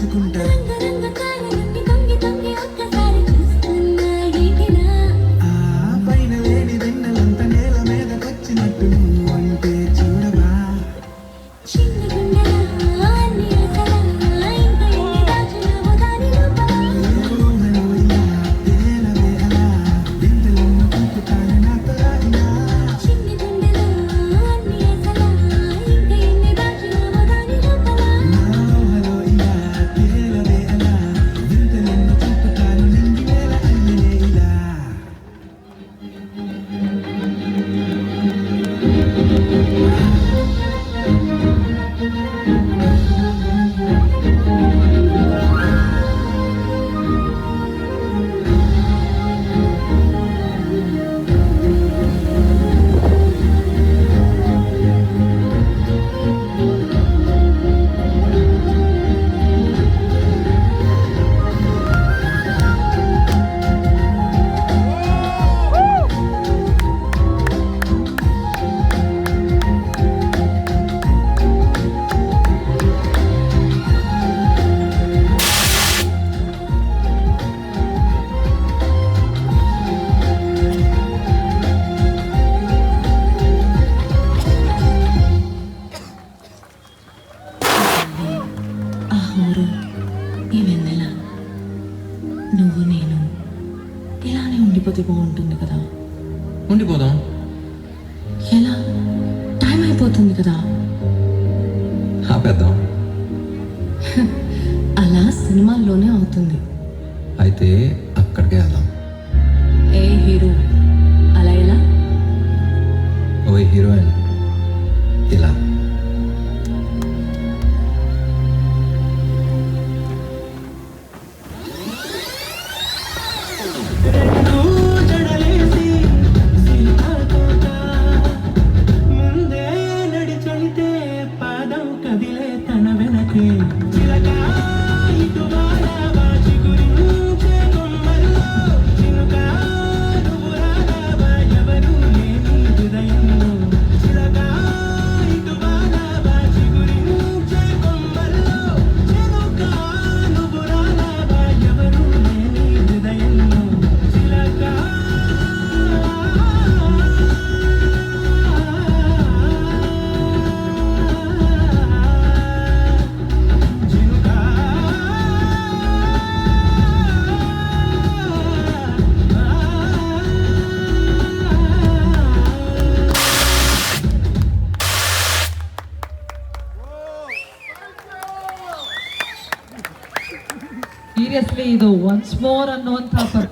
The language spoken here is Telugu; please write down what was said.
దోచుకుంటా. ఆ పైన లేని వెన్నెలంత నేల మీదకొచ్చినట్టు నువ్వు అంటే చూడవా. ఈ వెన్నెల నువ్వు నేను ఇలానే ఉండిపోతే బాగుంటుంది కదా. ఉండిపోదాం. ఎలా? టైం అయిపోతుంది కదా. ఆపేద్దాం. అలా సినిమాల్లోనే అవుతుంది. అయితే అక్కడికే వెళ్దాం. ఏ హీరో అలా ఎలా? ఓ హీరోయిన్ ఇలా. Seriously, though, once more unknown performance.